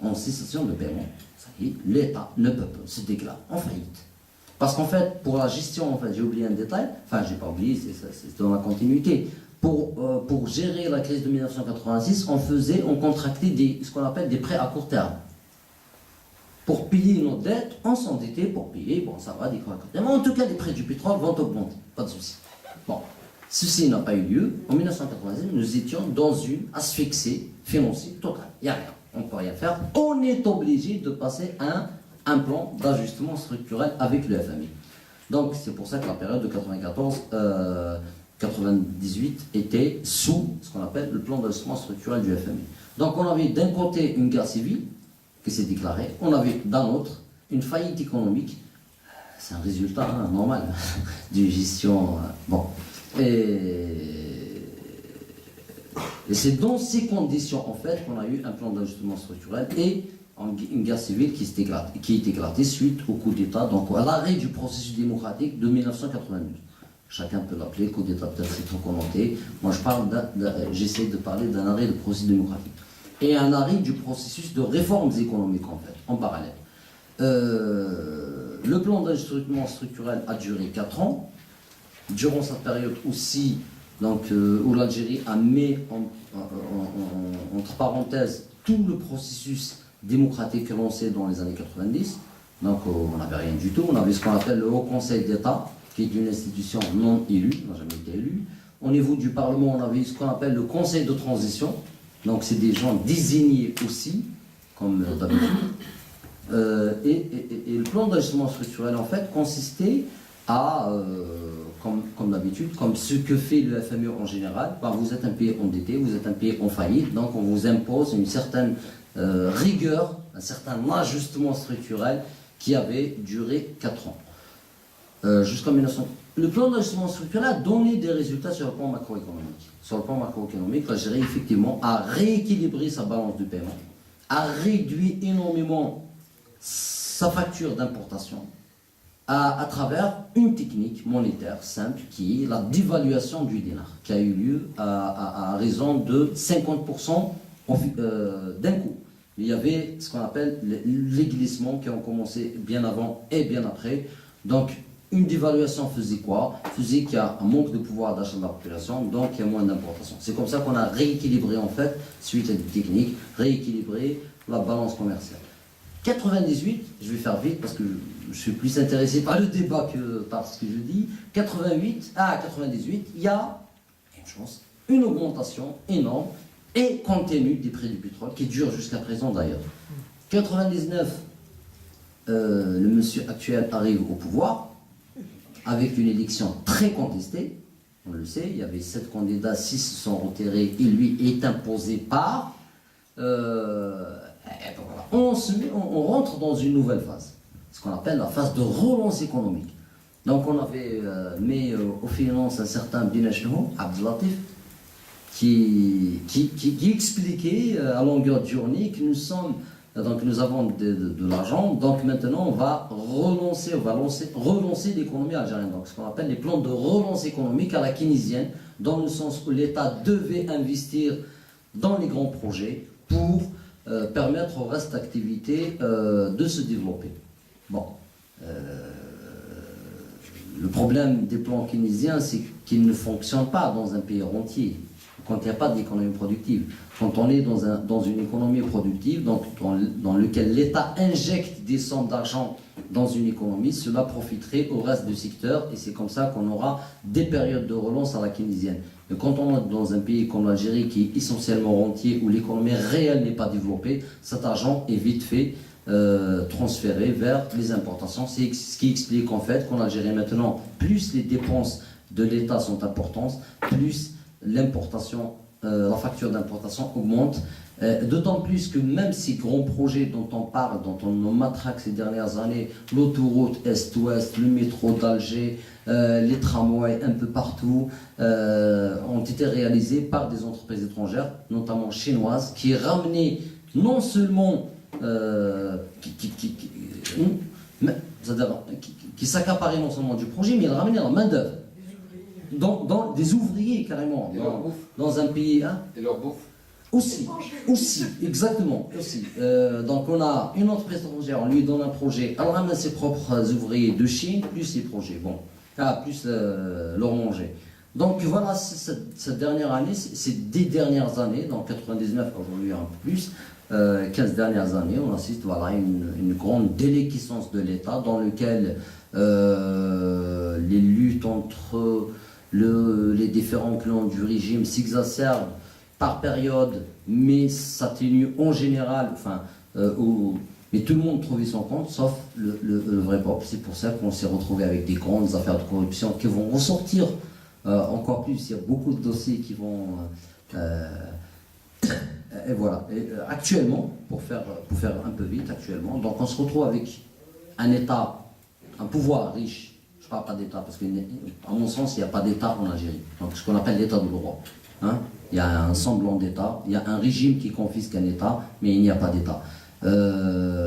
En cessation de paiement. Ça y est, l'État ne peut pas se déclare en faillite. Parce qu'en fait, pour la gestion, en fait, j'ai oublié un détail, enfin j'ai pas oublié, c'est dans la continuité. Pour gérer la crise de 1986, on contractait ce qu'on appelle des prêts à court terme. Pour payer nos dettes, on s'endettait pour payer, bon ça va, des prêts à court terme. Mais en tout cas, les prix du pétrole vont augmenter, pas de souci. Bon, ceci n'a pas eu lieu. En 1990, nous étions dans une asphyxie financière totale. Il n'y a rien, on ne peut rien faire. On est obligé de passer à un plan d'ajustement structurel avec le FMI. Donc c'est pour ça que la période de 94-98 était sous ce qu'on appelle le plan d'ajustement structurel du FMI. Donc on avait d'un côté une guerre civile qui s'est déclarée, on avait d'un autre une faillite économique. C'est un résultat normal d'une gestion. Bon. Et c'est dans ces conditions, en fait, qu'on a eu un plan d'ajustement structurel et une guerre civile qui est éclatée suite au coup d'État, donc à l'arrêt du processus démocratique de 1992. Chacun peut l'appeler coup d'État, peut-être c'est trop connoté. Moi, j'essaie de parler d'un arrêt du processus démocratique. Et un arrêt du processus de réformes économiques, en fait, en parallèle. Le plan d'ajustement structurel a duré 4 ans. Durant cette période aussi, donc, où l'Algérie a mis entre parenthèses tout le processus démocratique lancé dans les années 90. Donc on n'avait rien du tout. On avait ce qu'on appelle le Haut Conseil d'État, qui est une institution non élue, n'a jamais été élue. Au niveau du Parlement, on avait ce qu'on appelle le Conseil de transition. Donc c'est des gens désignés aussi, comme d'habitude. Et le plan d'ajustement structurel, en fait, consistait à, comme d'habitude, comme ce que fait le FMI en général, vous êtes un pays endetté, vous êtes un pays en faillite, donc on vous impose une certaine rigueur, un certain ajustement structurel qui avait duré 4 ans. Jusqu'en 1900. Le plan d'ajustement structurel a donné des résultats sur le plan macroéconomique. Sur le plan macroéconomique, l'Algérie, effectivement, a rééquilibré sa balance de paiement, a réduit énormément sa facture d'importation à travers une technique monétaire simple qui est la dévaluation du dinar, qui a eu lieu à raison de 50% d'un coup. Il y avait ce qu'on appelle les glissements qui ont commencé bien avant et bien après. Donc, une dévaluation faisait quoi? Faisait qu'il y a un manque de pouvoir d'achat de la population, donc il y a moins d'importation. C'est comme ça qu'on a rééquilibré, en fait, suite à des techniques, rééquilibré la balance commerciale. 98, je vais faire vite parce que je suis plus intéressé par le débat que par ce que je dis. 98, il y a une augmentation énorme et continue des prix du pétrole qui dure jusqu'à présent d'ailleurs. 99, le monsieur actuel arrive au pouvoir avec une élection très contestée. On le sait, il y avait 7 candidats, 6 se sont retirés et lui est imposé par. On rentre dans une nouvelle phase, ce qu'on appelle la phase de relance économique. Donc on avait mis aux finances un certain Benachnou, Abdelatif, qui expliquait à longueur de journée que nous avons de l'argent, donc maintenant on va relancer l'économie algérienne. Donc ce qu'on appelle les plans de relance économique à la keynésienne, dans le sens où l'État devait investir dans les grands projets pour permettre au reste d'activité de se développer. Bon, le problème des plans keynésiens, c'est qu'ils ne fonctionnent pas dans un pays rentier, quand il n'y a pas d'économie productive. Quand on est dans une économie productive, donc dans laquelle l'État injecte des sommes d'argent dans une économie, cela profiterait au reste du secteur, et c'est comme ça qu'on aura des périodes de relance à la keynésienne. Mais quand on est dans un pays comme l'Algérie, qui est essentiellement rentier, où l'économie réelle n'est pas développée, cet argent est vite fait transféré vers les importations. C'est ce qui explique en fait qu'en Algérie maintenant, plus les dépenses de l'État sont importantes, plus l'importation, la facture d'importation augmente. D'autant plus que même ces grands projets dont on parle, dont on nous matraque ces dernières années, l'autoroute Est-Ouest, le métro d'Alger, les tramways un peu partout, ont été réalisés par des entreprises étrangères, notamment chinoises, qui ramenaient non seulement qui s'accaparaient non seulement du projet, mais ils ramenaient la main-d'œuvre. Dans des ouvriers carrément, dans un pays. Hein, et leur bouffe. Aussi, exactement, aussi. Donc on a une entreprise étrangère, on lui donne un projet, elle ramène ses propres ouvriers de Chine, plus ses projets, plus leur manger. Donc voilà, cette dernière année, c'est des dernières années, dans 99, aujourd'hui un peu plus, 15 dernières années, on assiste à une grande déliquescence de l'État dans lequel les luttes entre les différents clans du régime s'exacerbent par période, mais s'atténue en général, mais tout le monde trouvait son compte, sauf le vrai peuple. C'est pour ça qu'on s'est retrouvé avec des grandes affaires de corruption qui vont ressortir encore plus. Il y a beaucoup de dossiers qui vont... et voilà. Et, actuellement, pour faire un peu vite, actuellement, donc on se retrouve avec un État, un pouvoir riche. Je ne parle pas d'État, parce qu'à mon sens, il n'y a pas d'État en Algérie. Donc ce qu'on appelle l'État de droit. Hein? Il y a un semblant d'État, il y a un régime qui confisque un État, mais il n'y a pas d'État.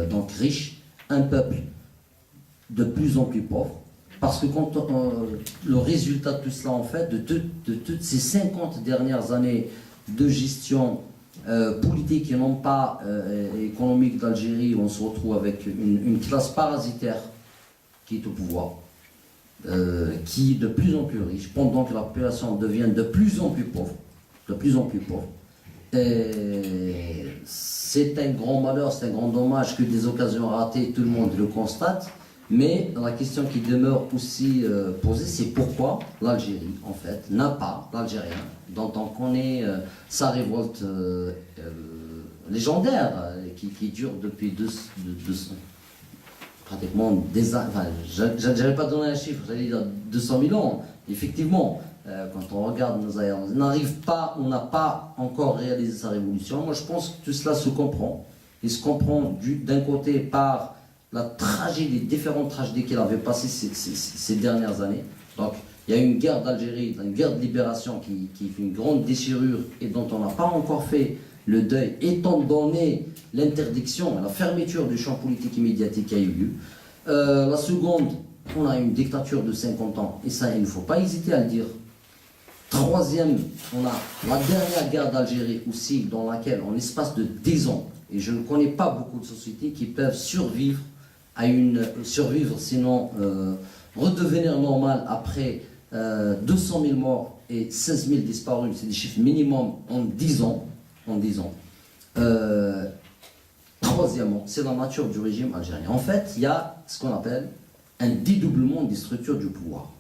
Donc riche, un peuple de plus en plus pauvre, parce que quand le résultat de tout cela, en fait, de toutes ces 50 dernières années de gestion politique et non pas économique d'Algérie, on se retrouve avec une classe parasitaire qui est au pouvoir, qui est de plus en plus riche, pendant que la population devient de plus en plus pauvre. Et c'est un grand malheur, c'est un grand dommage que des occasions ratées, tout le monde le constate. Mais la question qui demeure aussi posée, c'est pourquoi l'Algérie, en fait, n'a pas, l'Algérien, dont on connaît sa révolte légendaire, qui dure depuis pratiquement des années, enfin, j'avais pas donné un chiffre, j'allais dire 200 000 ans, effectivement. Quand on regarde nos aïeux, on n'a pas encore réalisé sa révolution. Moi, je pense que tout cela se comprend. Il se comprend d'un côté par la tragédie, les différentes tragédies qu'il avait passées ces dernières années. Donc, il y a une guerre d'Algérie, une guerre de libération qui fait une grande déchirure et dont on n'a pas encore fait le deuil, étant donné l'interdiction, la fermeture du champ politique et médiatique qui a eu lieu. La seconde, on a une dictature de 50 ans, et ça, il ne faut pas hésiter à le dire. Troisième, on a la dernière guerre d'Algérie aussi, dans laquelle, en l'espace de 10 ans, et je ne connais pas beaucoup de sociétés qui peuvent survivre, sinon redevenir normal après 200 000 morts et 16 000 disparus, c'est des chiffres minimum en 10 ans. Troisièmement, c'est la nature du régime algérien. En fait, il y a ce qu'on appelle un dédoublement des structures du pouvoir.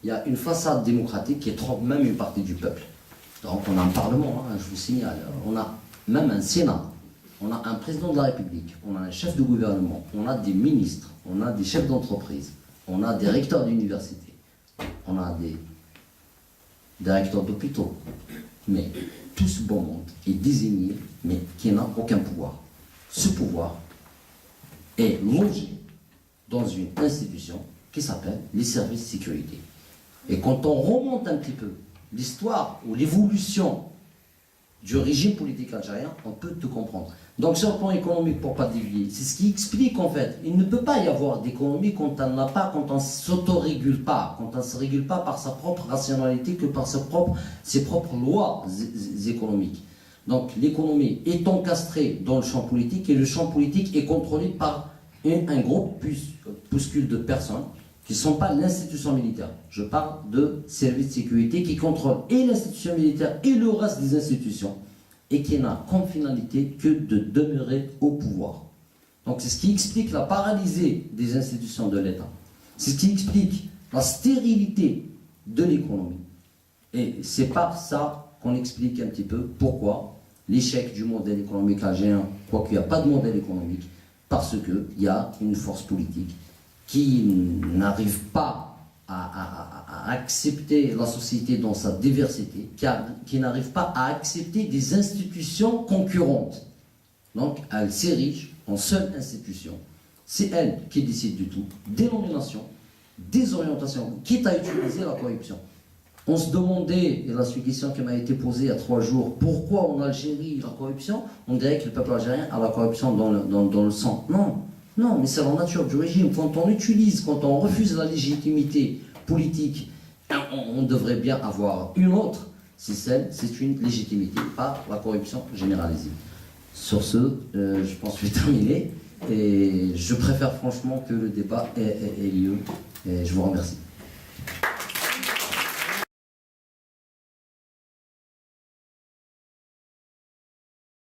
Il y a une façade démocratique qui trompe même une partie du peuple. Donc on a un parlement, hein, je vous signale, on a même un Sénat, on a un président de la République, on a un chef de gouvernement, on a des ministres, on a des chefs d'entreprise, on a des recteurs d'université, on a des directeurs d'hôpitaux. Mais tout ce bon monde est désigné, mais qui n'a aucun pouvoir. Ce pouvoir est logé dans une institution qui s'appelle les services de sécurité. Et quand on remonte un petit peu l'histoire ou l'évolution du régime politique algérien, on peut tout comprendre. Donc sur le plan économique, pour ne pas dévier, c'est ce qui explique en fait, il ne peut pas y avoir d'économie quand on n'a pas, quand on ne s'autorégule pas, quand on ne se régule pas par sa propre rationalité que par ses propres lois économiques. Donc l'économie est encastrée dans le champ politique et le champ politique est contrôlé par un gros puscule de personnes qui ne sont pas l'institution militaire. Je parle de services de sécurité qui contrôlent et l'institution militaire et le reste des institutions et qui n'a comme finalité que de demeurer au pouvoir. Donc c'est ce qui explique la paralysie des institutions de l'État. C'est ce qui explique la stérilité de l'économie. Et c'est par ça qu'on explique un petit peu pourquoi l'échec du modèle économique algérien, quoiqu'il n'y a pas de modèle économique, parce qu'il y a une force politique qui n'arrive pas à accepter la société dans sa diversité, qui n'arrive pas à accepter des institutions concurrentes. Donc, elle s'érige en seule institution. C'est elle qui décide du tout, des nominations, des orientations, quitte à utiliser la corruption. On se demandait, et la question qui m'a été posée il y a 3 jours, pourquoi en Algérie la corruption? On dirait que le peuple algérien a la corruption dans le sang. Non, non, mais c'est la nature du régime. Quand on refuse la légitimité politique, on devrait bien avoir une autre. C'est une légitimité, pas la corruption généralisée. Sur ce, je pense que je vais terminer. Et je préfère franchement que le débat ait lieu. Et je vous remercie.